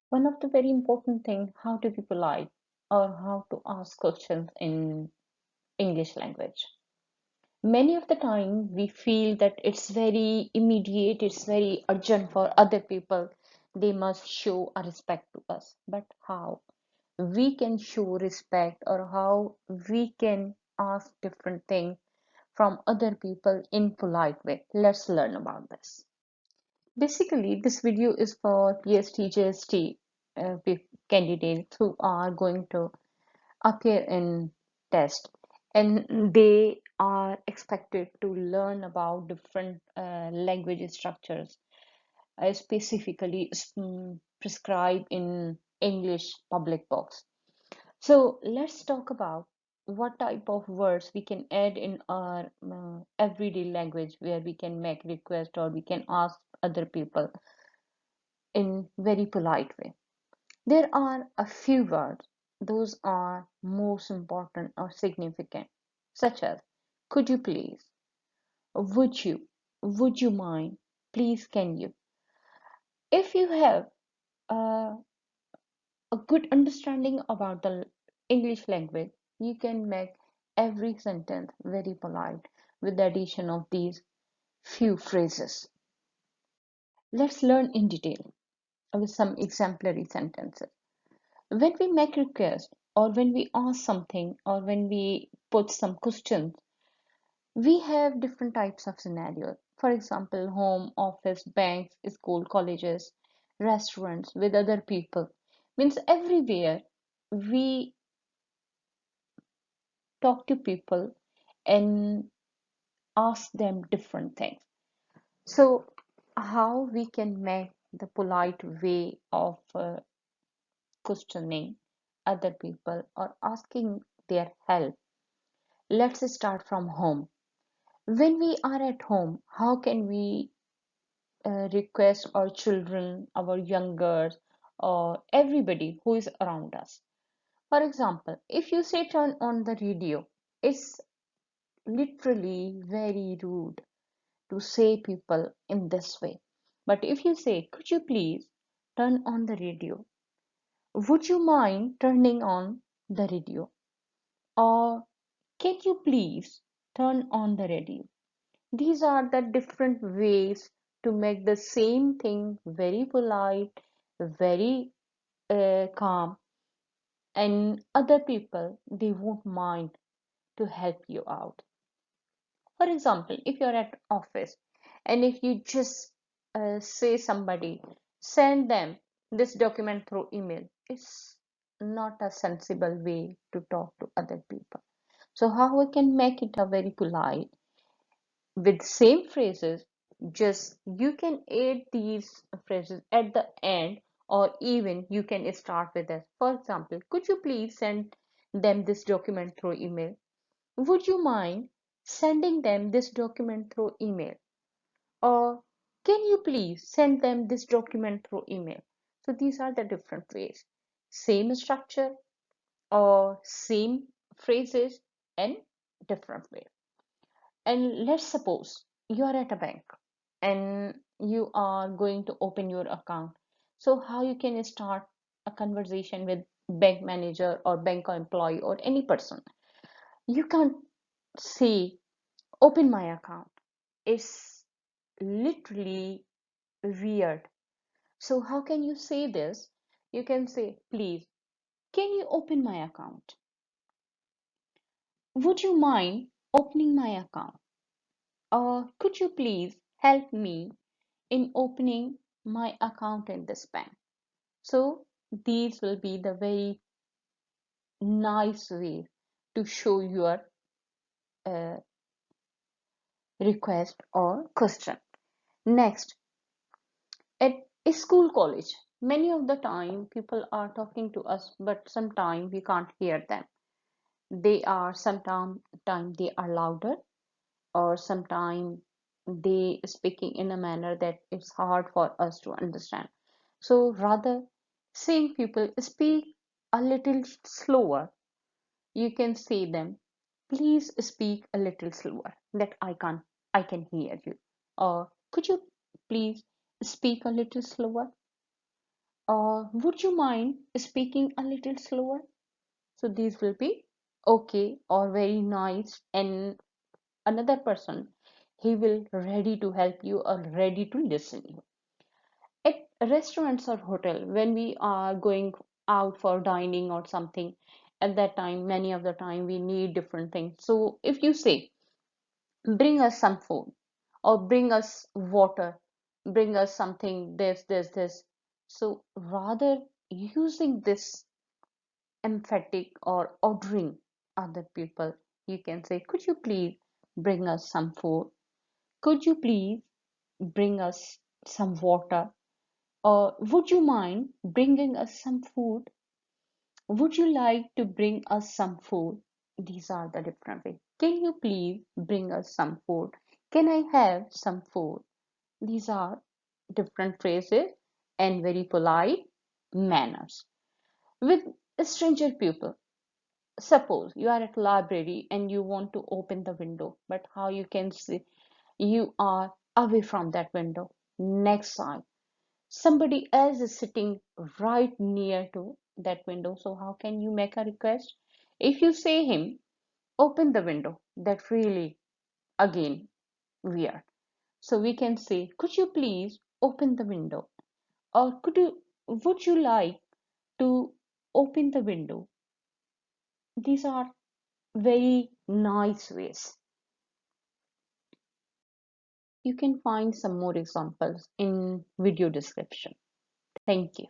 One of the very important thing, how to be polite or how to ask questions in English language. Many of the time we feel that it's very immediate, it's very urgent for other people. They must show a respect to us. But how we can show respect or how we can ask different things from other people in polite way. Let's learn about this. Basically, this video is for PhD, GST candidates who are going to appear in test, and they are expected to learn about different language structures, specifically prescribed in English public books. So let's talk about what type of words we can add in our everyday language where we can make request or we can ask other people in very polite way. There are a few words, those are most important or significant, such as could you please, would you mind, please can you. If you have uh, a good understanding about the English language, you can make every sentence very polite with the addition of these few phrases. Let's learn in detail with some exemplary sentences. When we make requests or when we ask something or when we put some questions, we have different types of scenarios. For example, home, office, banks, school, colleges, restaurants with other people. Means everywhere we talk to people and ask them different things. So, how we can make the polite way of questioning other people or asking their help. Let's start from home. When we are at home, how can we request our children, our youngers, or everybody who is around us? For example, if you say turn on the radio, it's literally very rude to say people in this way. But if you say, could you please turn on the radio? Would you mind turning on the radio? Or can you please turn on the radio? These are the different ways to make the same thing very polite, very calm, and other people they won't mind to help you out. For example, if you're at office and if you just say somebody, send them this document through email, it's not a sensible way to talk to other people. So how we can make it a very polite with same phrases, just you can add these phrases at the end or even you can start with this. For example, could you please send them this document through email? Would you mind sending them this document through email? Or can you please send them this document through email? So these are the different ways. Same structure or same phrases and different way. And let's suppose you are at a bank and you are going to open your account. So how you can start a conversation with bank manager or bank employee or any person? You can't say open my account. It's literally weird. So how can you say this? You can say, please, can you open my account? Would you mind opening my account? Or could you please help me in opening my account in this bank? So these will be the very nice way to show your uh, request or question. Next, at a school college, many of the time people are talking to us, but sometimes we can't hear them. They are sometimes they are louder, or sometimes they speaking in a manner that it's hard for us to understand. So rather, seeing people speak a little slower, you can say them, please speak a little slower that I can hear you. Or could you please speak a little slower? Would you mind speaking a little slower? So these will be okay or very nice, and another person, he will ready to help you or ready to listen you. At restaurants or hotel, when we are going out for dining or something, at that time, many of the time we need different things. So if you say, bring us some food or bring us water, bring us something, this. So rather using this emphatic or ordering other people, you can say, could you please bring us some food? Could you please bring us some water? Or would you mind bringing us some food? Would you like to bring us some food? These are the different ways. Can you please bring us some food? Can I have some food? These are different phrases and very polite manners. With stranger people, suppose you are at library and you want to open the window, but how you can see you are away from that window. Next time, somebody else is sitting right near to that window. So how can you make a request? If you say him, open the window, that really again weird. So we can say, could you please open the window? Or would you like to open the window? These are very nice ways. You can find some more examples in video description. Thank you.